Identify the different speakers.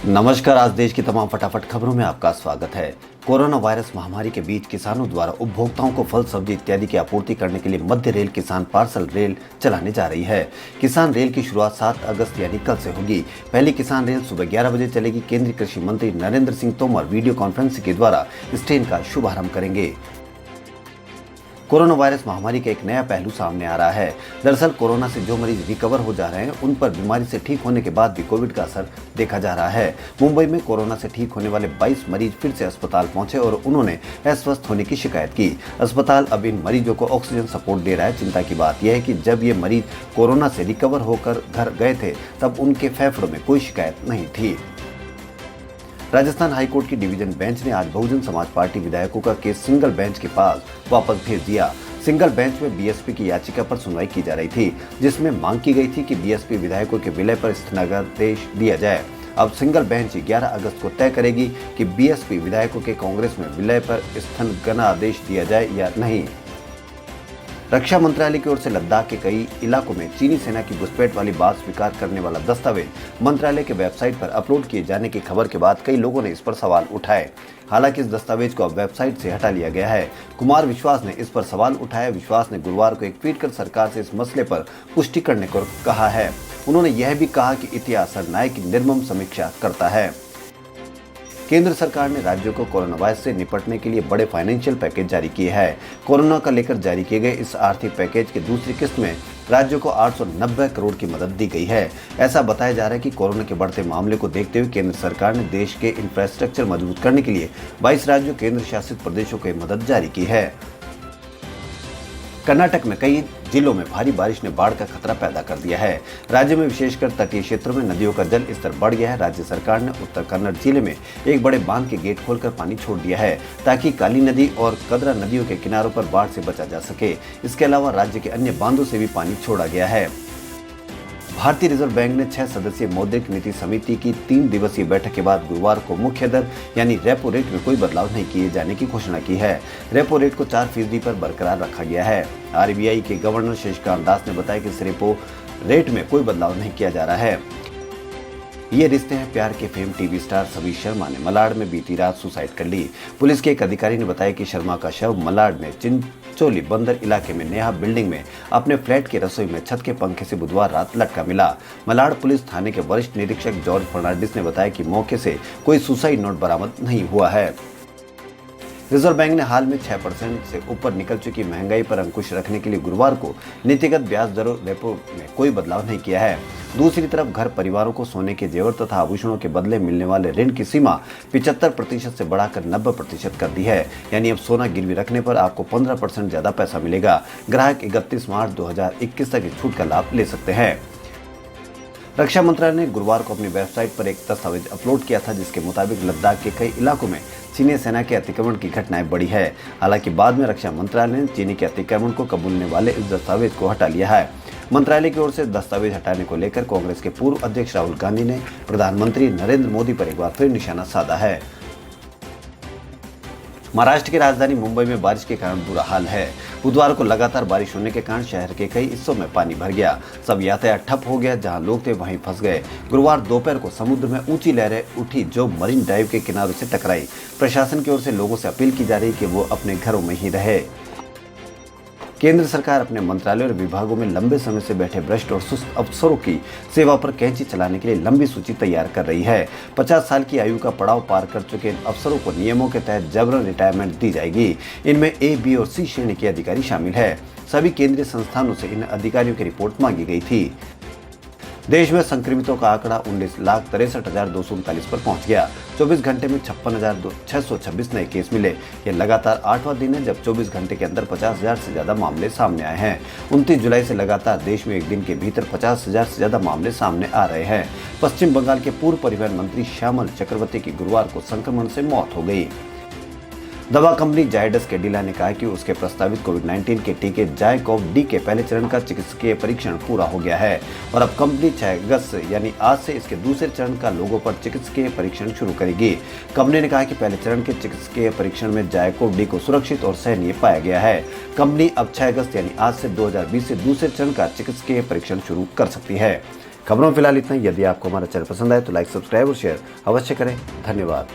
Speaker 1: नमस्कार। आज देश की तमाम फटाफट खबरों में आपका स्वागत है। कोरोना वायरस महामारी के बीच किसानों द्वारा उपभोक्ताओं को फल, सब्जी इत्यादि की आपूर्ति करने के लिए मध्य रेल किसान पार्सल रेल चलाने जा रही है। किसान रेल की शुरुआत 7 अगस्त यानी कल से होगी। पहली किसान रेल सुबह 11 बजे चलेगी। केंद्रीय कृषि मंत्री नरेंद्र सिंह तोमर वीडियो कॉन्फ्रेंसिंग के द्वारा इस ट्रेन का शुभारंभ करेंगे। कोरोना वायरस महामारी का एक नया पहलू सामने आ रहा है। दरअसल कोरोना से जो मरीज रिकवर हो जा रहे हैं, उन पर बीमारी से ठीक होने के बाद भी कोविड का असर देखा जा रहा है। मुंबई में कोरोना से ठीक होने वाले 22 मरीज फिर से अस्पताल पहुंचे और उन्होंने अस्वस्थ होने की शिकायत की। अस्पताल अब इन मरीजों को ऑक्सीजन सपोर्ट दे रहा है। चिंता की बात यह है कि जब ये मरीज कोरोना से रिकवर होकर घर गए थे, तब उनके फेफड़ों में कोई शिकायत नहीं थी। राजस्थान हाईकोर्ट की डिवीजन बेंच ने आज बहुजन समाज पार्टी विधायकों का केस सिंगल बेंच के पास वापस भेज दिया। सिंगल बेंच में बीएसपी की याचिका पर सुनवाई की जा रही थी, जिसमें मांग की गई थी कि बीएसपी विधायकों के विलय पर स्थगनादेश दिया जाए। अब सिंगल बेंच 11 अगस्त को तय करेगी कि बीएसपी विधायकों के कांग्रेस में विलय पर स्थगनादेश दिया जाए या नहीं। रक्षा मंत्रालय की ओर से लद्दाख के कई इलाकों में चीनी सेना की घुसपैठ वाली बात स्वीकार करने वाला दस्तावेज मंत्रालय के वेबसाइट पर अपलोड किए जाने की खबर के बाद कई लोगों ने इस पर सवाल उठाए। हालांकि इस दस्तावेज को अब वेबसाइट से हटा लिया गया है। कुमार विश्वास ने इस पर सवाल उठाया। विश्वास ने गुरुवार को एक ट्वीट कर सरकार से इस मसले पर पुष्टि करने को कहा है। उन्होंने यह भी कहा कि इतिहास सरनाये की निर्मम समीक्षा करता है। केंद्र सरकार ने राज्यों को कोरोना वायरस से निपटने के लिए बड़े फाइनेंशियल पैकेज जारी किए हैं। कोरोना का लेकर जारी किए गए इस आर्थिक पैकेज की दूसरी किस्त में राज्यों को 890 करोड़ की मदद दी गई है। ऐसा बताया जा रहा है कि कोरोना के बढ़ते मामले को देखते हुए केंद्र सरकार ने देश के इंफ्रास्ट्रक्चर मजबूत करने के लिए 22 राज्यों केंद्र शासित प्रदेशों को मदद जारी की है। कर्नाटक में कई जिलों में भारी बारिश ने बाढ़ का खतरा पैदा कर दिया है। राज्य में विशेषकर तटीय क्षेत्रों में नदियों का जल स्तर बढ़ गया है। राज्य सरकार ने उत्तर कन्नड़ जिले में एक बड़े बांध के गेट खोलकर पानी छोड़ दिया है, ताकि काली नदी और कदरा नदियों के किनारों पर बाढ़ से बचा जा सके। इसके अलावा राज्य के अन्य बांधों से भी पानी छोड़ा गया है। भारतीय रिजर्व बैंक ने 6 सदस्यीय मौद्रिक नीति समिति की 3 दिवसीय बैठक के बाद गुरुवार को मुख्य दर यानी रेपो रेट में कोई बदलाव नहीं किए जाने की घोषणा की है। रेपो रेट को 4% पर बरकरार रखा गया है। आरबीआई के गवर्नर शशिकांत दास ने बताया कि इस रेपो रेट में कोई बदलाव नहीं किया जा रहा है। ये रिश्ते हैं प्यार के fame TV star Sameer Sharma ने मलाड में बीती रात सुसाइड कर ली। पुलिस के एक अधिकारी ने बताया कि शर्मा का शव मलाड में चिंचोली बंदर इलाके में नेहा बिल्डिंग में अपने फ्लैट की रसोई में छत के पंखे से बुधवार रात लटका मिला। मलाड पुलिस थाने के वरिष्ठ निरीक्षक जॉर्ज फर्नांडिस ने बताया कि मौके से कोई सुसाइड नोट बरामद नहीं हुआ है। रिजर्व बैंक ने हाल में 6% से ऊपर निकल चुकी महंगाई पर अंकुश रखने के लिए गुरुवार को नीतिगत ब्याज दरों रेपो में कोई बदलाव नहीं किया है। दूसरी तरफ घर परिवारों को सोने के जेवर तथा आभूषणों के बदले मिलने वाले ऋण की सीमा 75% से बढ़ाकर 90% कर दी है। यानी अब सोना गिरवी रखने पर आपको 15% ज्यादा पैसा मिलेगा। ग्राहक 31 मार्च 2021 तक इस छूट का लाभ ले सकते हैं। रक्षा मंत्रालय ने गुरुवार को अपनी वेबसाइट पर एक दस्तावेज अपलोड किया था, जिसके मुताबिक लद्दाख के कई इलाकों में चीनी सेना के अतिक्रमण की घटनाएं बढ़ी है। हालांकि बाद में रक्षा मंत्रालय ने चीनी के अतिक्रमण को कबूलने वाले इस दस्तावेज को हटा लिया है। मंत्रालय की ओर से दस्तावेज हटाने को लेकर कांग्रेस के पूर्व अध्यक्ष राहुल गांधी ने प्रधानमंत्री नरेंद्र मोदी पर एक बार फिर निशाना साधा है। महाराष्ट्र की राजधानी मुंबई में बारिश के कारण बुरा हाल है। बुधवार को लगातार बारिश होने के कारण शहर के कई हिस्सों में पानी भर गया। सब यातायात ठप हो गया। जहां लोग थे वहीं फंस गए। गुरुवार दोपहर को समुद्र में ऊंची लहरें उठी, जो मरीन ड्राइव के किनारों से टकराई। प्रशासन की ओर से लोगों से अपील की जा रही कि वो अपने घरों में ही रहे। केंद्र सरकार अपने मंत्रालयों और विभागों में लंबे समय से बैठे भ्रष्ट और सुस्त अफसरों की सेवा पर कैंची चलाने के लिए लंबी सूची तैयार कर रही है। 50 साल की आयु का पड़ाव पार कर चुके इन अफसरों को नियमों के तहत जबरन रिटायरमेंट दी जाएगी। इनमें ए, बी और सी श्रेणी के अधिकारी शामिल है। सभी केंद्रीय संस्थानों से इन अधिकारियों की रिपोर्ट मांगी गई थी। देश में संक्रमितों का आंकड़ा 19,63,239 पर पहुंच गया। 24 घंटे में 56,626 नए केस मिले। यह लगातार 8वां दिन है जब 24 घंटे के अंदर 50,000 से ज्यादा मामले सामने आए हैं। 29 जुलाई से लगातार देश में एक दिन के भीतर 50,000 से ज्यादा मामले सामने आ रहे हैं। पश्चिम बंगाल के पूर्व परिवहन मंत्री श्यामल चक्रवर्ती की गुरुवार को संक्रमण से मौत हो गई। दवा कंपनी जायडस कैडिला ने कहा कि उसके प्रस्तावित कोविड-19 के टीके जायकोव डी के पहले चरण का चिकित्सकीय परीक्षण पूरा हो गया है और अब कंपनी 6 अगस्त से यानी आज से इसके दूसरे चरण का लोगों पर चिकित्सकीय परीक्षण शुरू करेगी। कंपनी ने कहा कि पहले चरण के चिकित्सकीय परीक्षण में जायकोव डी को सुरक्षित और सहनीय पाया गया है। कंपनी अब 6 अगस्त यानी आज से 2020 से दूसरे चरण का चिकित्सकीय परीक्षण शुरू कर सकती है। खबरों में फिलहाल इतना ही। यदि आपको हमारा चैनल पसंद आए तो लाइक, सब्सक्राइब और शेयर अवश्य करें। धन्यवाद।